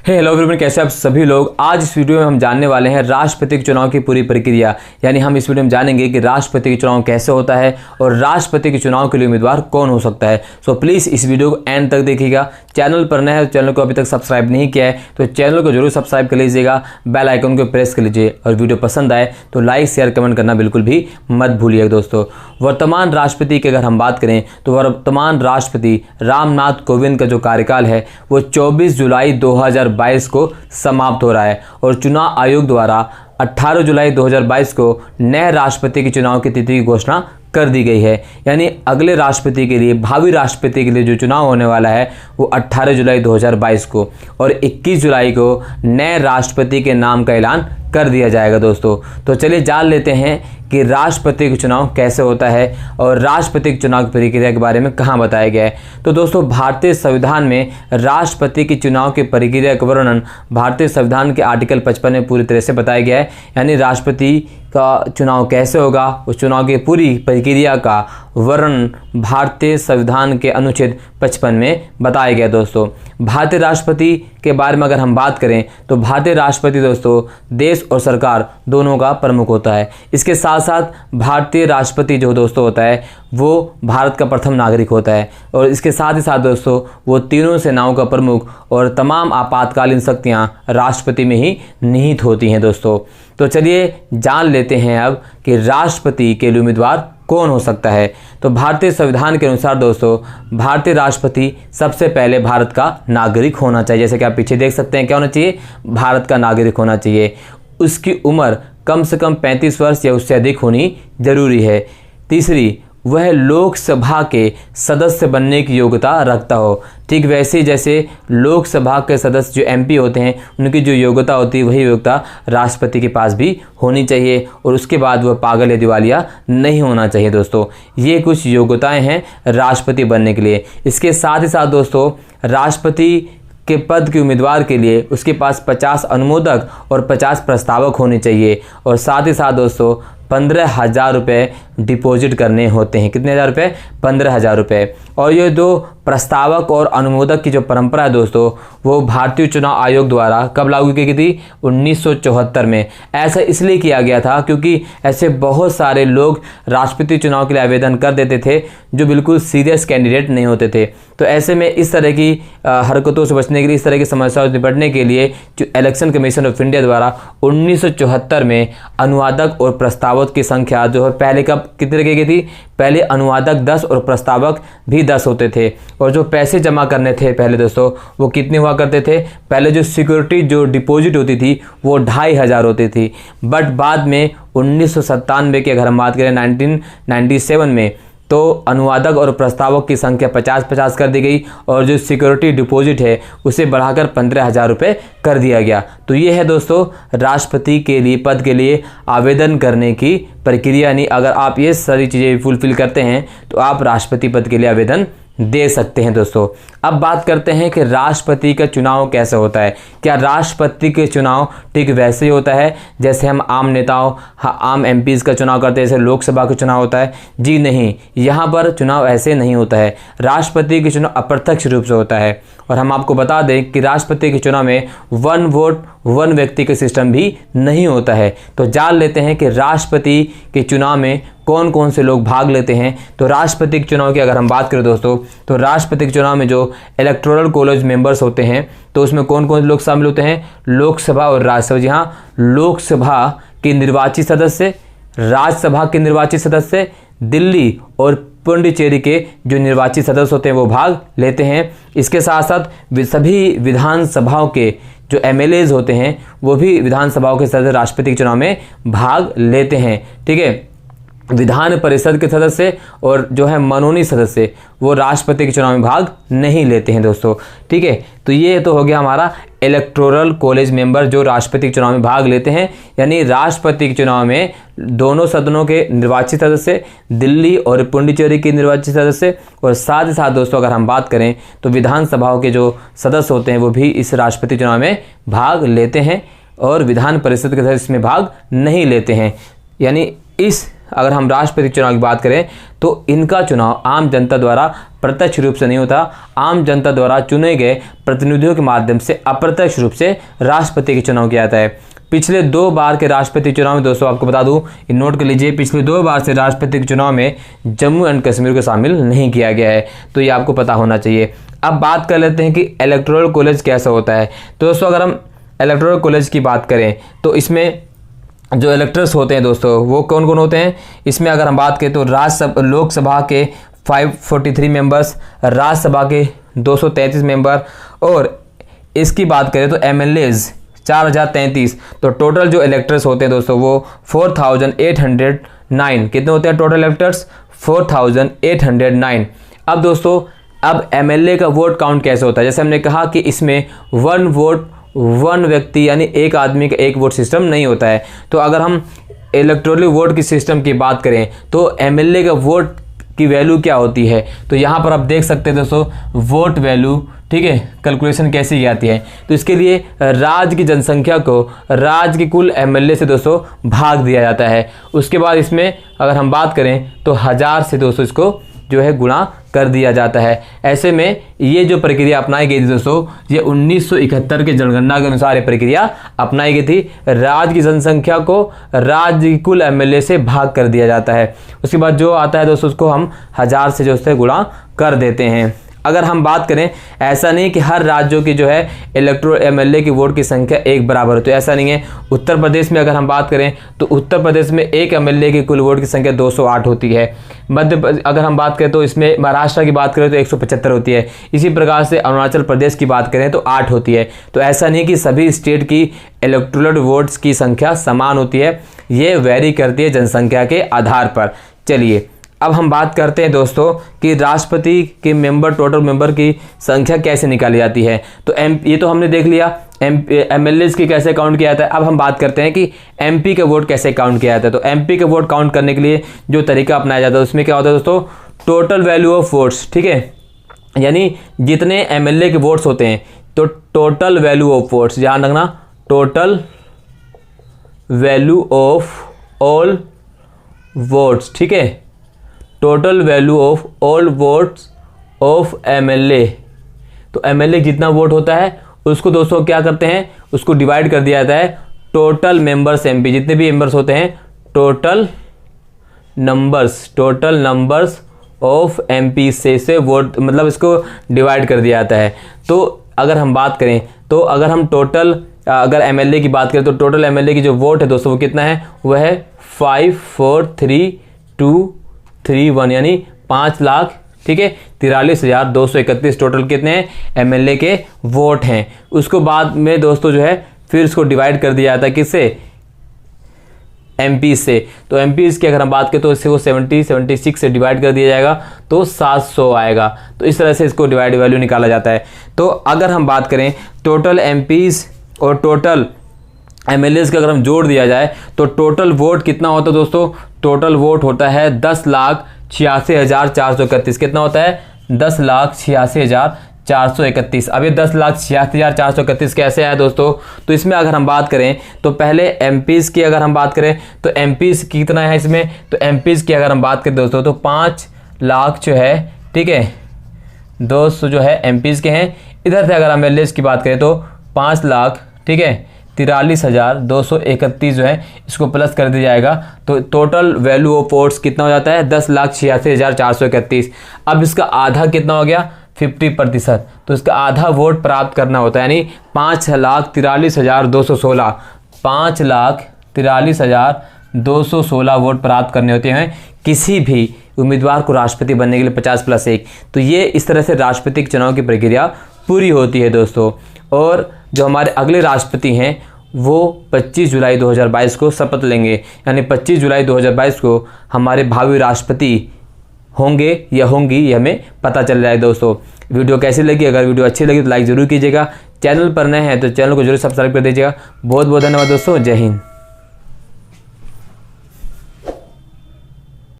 Hello everyone, कैसे आप सभी लोग। आज इस वीडियो में हम जानने वाले हैं राष्ट्रपति के चुनाव की पूरी प्रक्रिया। यानी हम इस वीडियो में जानेंगे कि राष्ट्रपति के चुनाव कैसे होता है और राष्ट्रपति के चुनाव के लिए उम्मीदवार कौन हो सकता है। सो प्लीज़ इस वीडियो को एंड तक देखिएगा। चैनल पर नए है तो चैनल को अभी तक सब्सक्राइब नहीं किया है तो चैनल को जरूर सब्सक्राइब कर लीजिएगा, बेल आइकन को प्रेस कर लीजिए और वीडियो पसंद आए तो लाइक शेयर कमेंट करना बिल्कुल भी मत भूलिएगा। दोस्तों, वर्तमान राष्ट्रपति की अगर हम बात करें तो वर्तमान राष्ट्रपति रामनाथ कोविंद का जो कार्यकाल है वो 24 जुलाई 2022 को समाप्त हो रहा है और चुनाव आयोग द्वारा 18 जुलाई 2022 को नए राष्ट्रपति के चुनाव की तिथि की घोषणा कर दी गई है। यानी अगले राष्ट्रपति के लिए, भावी राष्ट्रपति के लिए जो चुनाव होने वाला है वो 18 जुलाई 2022 को और 21 जुलाई को नए राष्ट्रपति के नाम का ऐलान कर दिया जाएगा। दोस्तों, तो चलिए जान लेते हैं कि राष्ट्रपति का चुनाव कैसे होता है और राष्ट्रपति के चुनाव की प्रक्रिया के बारे में कहाँ बताया गया है। तो दोस्तों, भारतीय संविधान में राष्ट्रपति के चुनाव की प्रक्रिया का वर्णन भारतीय संविधान के आर्टिकल 55 में पूरी तरह से बताया गया है। यानी राष्ट्रपति का चुनाव कैसे होगा, उस चुनाव की पूरी प्रक्रिया का वर्णन भारतीय संविधान के अनुच्छेद 55 में बताया गया। दोस्तों, भारतीय राष्ट्रपति के बारे में अगर हम बात करें तो भारतीय राष्ट्रपति दोस्तों देश और सरकार दोनों का प्रमुख होता है। इसके साथ साथ भारतीय राष्ट्रपति जो दोस्तों होता है वो भारत का प्रथम नागरिक होता है और इसके साथ ही साथ दोस्तों वो तीनों सेनाओं का प्रमुख और तमाम आपातकालीन शक्तियां राष्ट्रपति में ही निहित होती हैं। दोस्तों, तो चलिए जान लेते हैं अब कि राष्ट्रपति के लिए उम्मीदवार कौन हो सकता है। तो भारतीय संविधान के अनुसार दोस्तों भारतीय राष्ट्रपति सबसे पहले भारत का नागरिक होना चाहिए। जैसे कि आप पीछे देख सकते हैं, क्या होना चाहिए, भारत का नागरिक होना चाहिए। उसकी उम्र कम से कम 35 वर्ष या उससे अधिक होनी जरूरी है। तीसरी, वह लोकसभा के सदस्य बनने की योग्यता रखता हो। ठीक वैसे ही जैसे लोकसभा के सदस्य जो एमपी होते हैं उनकी जो योग्यता होती है वही योग्यता राष्ट्रपति के पास भी होनी चाहिए और उसके बाद वह पागल या दिवालिया नहीं होना चाहिए। दोस्तों, ये कुछ योग्यताएं हैं राष्ट्रपति बनने के लिए। इसके साथ ही साथ दोस्तों राष्ट्रपति के पद के उम्मीदवार के लिए उसके पास 50 अनुमोदक और 50 प्रस्तावक होने चाहिए और साथ ही साथ दोस्तों 15,000 रुपये डिपॉजिट करने होते हैं। कितने हज़ार रुपये? 15,000 रुपये। और ये दो प्रस्तावक और अनुमोदक की जो परंपरा है दोस्तों वो भारतीय चुनाव आयोग द्वारा कब लागू की गई थी? 1974 में। ऐसा इसलिए किया गया था क्योंकि ऐसे बहुत सारे लोग राष्ट्रपति चुनाव के लिए आवेदन कर देते थे जो बिल्कुल सीरियस कैंडिडेट नहीं होते थे। तो ऐसे में इस तरह की हरकतों से बचने के लिए, इस तरह की समस्याओं से निपटने के लिए जो इलेक्शन कमीशन ऑफ इंडिया द्वारा 1974 में अनुवादक और प्रस्तावक की संख्या जो है पहले कब कितनी रखी गई थी? पहले अनुवादक 10 और प्रस्तावक भी 10 होते थे। और जो पैसे जमा करने थे पहले दोस्तों वो कितने हुआ करते थे? पहले जो सिक्योरिटी जो डिपॉजिट होती थी वो 2,500 होती थी। बट बाद में 1997 की अगर हम बात करें 1997 में तो अनुवादक और प्रस्तावक की संख्या 50-50 कर दी गई और जो सिक्योरिटी डिपॉजिट है उसे बढ़ाकर 15,000 रुपये कर दिया गया। तो ये है दोस्तों राष्ट्रपति के लिए पद के लिए आवेदन करने की प्रक्रिया। यानी अगर आप ये सारी चीज़ें फुलफिल करते हैं तो आप राष्ट्रपति पद के लिए आवेदन दे सकते हैं। दोस्तों, अब बात करते हैं कि राष्ट्रपति का चुनाव कैसे होता है। क्या राष्ट्रपति के चुनाव ठीक वैसे ही होता है जैसे हम आम नेताओं, आम एमपीज़ का चुनाव करते हैं, जैसे लोकसभा का चुनाव होता है? जी नहीं, यहाँ पर चुनाव ऐसे नहीं होता है। राष्ट्रपति के चुनाव अप्रत्यक्ष रूप से होता है और हम आपको बता दें कि राष्ट्रपति के चुनाव में 1 वोट 1 व्यक्ति का सिस्टम भी नहीं होता है। तो जान लेते हैं कि राष्ट्रपति के चुनाव में कौन कौन से लोग भाग लेते हैं। तो राष्ट्रपति के चुनाव की अगर हम बात करें दोस्तों तो राष्ट्रपति के चुनाव में जो इलेक्टोरल कॉलेज मेंबर्स होते हैं तो उसमें कौन कौन लोग शामिल होते हैं? लोकसभा और राज्यसभा। जी हाँ, लोकसभा के निर्वाचित सदस्य, राज्यसभा के निर्वाचित सदस्य, दिल्ली और पुडुचेरी के जो निर्वाचित सदस्य होते हैं वो भाग लेते हैं। इसके साथ साथ सभी विधानसभाओं के जो एमएलएज होते हैं वो भी विधानसभाओं के सदस्य राष्ट्रपति के चुनाव में भाग लेते हैं। ठीक है, विधान परिषद के सदस्य और जो है मनोनीत सदस्य वो राष्ट्रपति के चुनाव में भाग नहीं लेते हैं। दोस्तों, ठीक है, तो ये तो हो गया हमारा इलेक्टोरल कॉलेज मेंबर जो राष्ट्रपति के चुनाव में भाग लेते हैं। यानी राष्ट्रपति के चुनाव में दोनों सदनों के निर्वाचित सदस्य, दिल्ली और पुडुचेरी के निर्वाचित सदस्य और साथ ही साथ दोस्तों अगर हम बात करें तो विधानसभाओं के जो सदस्य होते हैं वो भी इस राष्ट्रपति चुनाव में भाग लेते हैं और विधान परिषद के सदस्य इसमें भाग नहीं लेते हैं। यानी इस अगर हम राष्ट्रपति चुनाव की बात करें तो इनका चुनाव आम जनता द्वारा प्रत्यक्ष रूप से नहीं होता, आम जनता द्वारा चुने गए प्रतिनिधियों के माध्यम से अप्रत्यक्ष रूप से राष्ट्रपति के चुनाव किया जाता है। पिछले 2 बार के राष्ट्रपति चुनाव में दोस्तों आपको बता दूं, नोट कर लीजिए, पिछले 2 बार से राष्ट्रपति के चुनाव में जम्मू एंड कश्मीर को शामिल नहीं किया गया है, तो ये आपको पता होना चाहिए। अब बात कर लेते हैं कि इलेक्टोरल कॉलेज कैसा होता है। तो दोस्तों अगर हम इलेक्टोरल कॉलेज की बात करें तो इसमें जो इलेक्टर्स होते हैं दोस्तों वो कौन कौन होते हैं। इसमें अगर हम बात करें तो लोकसभा के 543 मेंबर्स, राज्यसभा के 233 मेंबर, और इसकी बात करें तो एमएलएज 4033। तो टोटल जो इलेक्टर्स होते हैं दोस्तों वो 4809। कितने होते हैं टोटल इलेक्टर्स? 4809। अब दोस्तों अब एमएलए का वोट काउंट कैसे होता है। जैसे हमने कहा कि इसमें 1 वोट 1 व्यक्ति यानी एक आदमी का 1 वोट सिस्टम नहीं होता है। तो अगर हम इलेक्टोरल वोट की सिस्टम की बात करें तो एमएलए का वोट की वैल्यू क्या होती है, तो यहाँ पर आप देख सकते हैं दोस्तों वोट वैल्यू, ठीक है, कैलकुलेशन कैसे की जाती है। तो इसके लिए राज्य की जनसंख्या को राज्य के कुल एमएलए से दोस्तों भाग दिया जाता है। उसके बाद इसमें अगर हम बात करें तो 1000 से दोस्तों इसको जो है गुणा कर दिया जाता है। ऐसे में ये जो प्रक्रिया अपनाई गई थी दोस्तों, ये 1971 के जनगणना के अनुसार ये प्रक्रिया अपनाई गई थी। राज्य की जनसंख्या को राज्य की कुल एमएलए से भाग कर दिया जाता है। उसके बाद जो आता है दोस्तों उसको हम 1000 से जो है गुणा कर देते हैं। अगर हम बात करें, ऐसा नहीं कि हर राज्यों की जो है इलेक्टोरल एमएलए की वोट की संख्या एक बराबर हो, तो ऐसा नहीं है। उत्तर प्रदेश में अगर हम बात करें तो उत्तर प्रदेश में एक एमएलए की कुल वोट की संख्या 208 होती है। अगर हम बात करें तो इसमें महाराष्ट्र की बात करें तो 175 होती है। इसी प्रकार से अरुणाचल प्रदेश की बात करें तो 8 होती है। तो ऐसा नहीं कि सभी स्टेट की इलेक्टोरल वोट्स की संख्या समान होती है, ये वेरी करती है जनसंख्या के आधार पर। चलिए अब हम बात करते हैं दोस्तों कि राष्ट्रपति के मेंबर, टोटल मेंबर की संख्या कैसे निकाली जाती है। तो ये तो हमने देख लिया एमएलएज की कैसे काउंट किया जाता है। अब हम बात करते हैं कि एमपी का वोट कैसे काउंट किया जाता है। तो एमपी का वोट काउंट करने के लिए जो तरीका अपनाया जाता है उसमें क्या होता है दोस्तों, टोटल वैल्यू ऑफ वोट्स, ठीक है, यानी जितने एमएलए के वोट्स होते हैं तो टोटल वैल्यू ऑफ वोट्स, ध्यान रखना, total value of all votes, ठीक है, total value of all votes of MLA. तो एमएलए जितना वोट होता है उसको दोस्तों क्या करते हैं, उसको डिवाइड कर दिया जाता है टोटल मेंबर्स एमपी, जितने भी मेंबर्स होते हैं टोटल नंबर्स ऑफ एमपी से वोट, मतलब इसको डिवाइड कर दिया जाता है। तो अगर हम बात करें तो अगर हम अगर एमएलए की बात करें तो टोटल एमएलए की जो वोट है दोस्तों वो कितना है, वह है 543,231 यानी 5 लाख, ठीक है, 43,231 टोटल कितने हैं एमएलए के वोट हैं। उसको बाद में दोस्तों जो है फिर उसको डिवाइड कर दिया जाता है किससे, एमपी से। तो एमपी की अगर हम बात करें तो इससे वो 76 से डिवाइड कर दिया जाएगा तो 700 आएगा। तो इस तरह से इसको डिवाइड वैल्यू निकाला जाता है। तो अगर हम बात करें टोटल एमपीज और टोटल एमएलएज का अगर हम जोड़ दिया जाए तो टोटल वोट कितना होता है दोस्तों, टोटल वोट होता है 10,86,431। कितना होता है, 10,86,431। अब ये 10,86,431 कैसे आया दोस्तों, तो इसमें अगर हम बात करें तो पहले एमपीज की अगर हम बात करें तो एमपीज कितना है इसमें, तो एमपीज की अगर हम बात करें दोस्तों तो 5 लाख जो है, ठीक है, 200 जो है एमपीज के हैं। इधर से अगर हम एमएलएज की बात करें तो 5 लाख, ठीक है, 43,231 जो है इसको प्लस कर दिया जाएगा। तो टोटल वैल्यू ऑफ वोट्स कितना हो जाता है, 10,86,431। अब इसका आधा कितना हो गया, 50%। तो इसका आधा वोट प्राप्त करना होता है, यानी 5,43,216, 5,43,216 वोट प्राप्त करने होते हैं किसी भी उम्मीदवार को राष्ट्रपति बनने के लिए 50+1। तो ये इस तरह से राष्ट्रपति के चुनाव की प्रक्रिया पूरी होती है दोस्तों। और जो हमारे अगले राष्ट्रपति हैं वो 25 जुलाई 2022 को शपथ लेंगे, यानी 25 जुलाई 2022 को हमारे भावी राष्ट्रपति होंगे या होंगी, ये हमें पता चल रहा है दोस्तों। वीडियो कैसी लगी, अगर वीडियो अच्छी लगी तो लाइक ज़रूर कीजिएगा। चैनल पर नए हैं तो चैनल को जरूर सब्सक्राइब कर दीजिएगा। बहुत बहुत धन्यवाद दोस्तों, जय हिंद।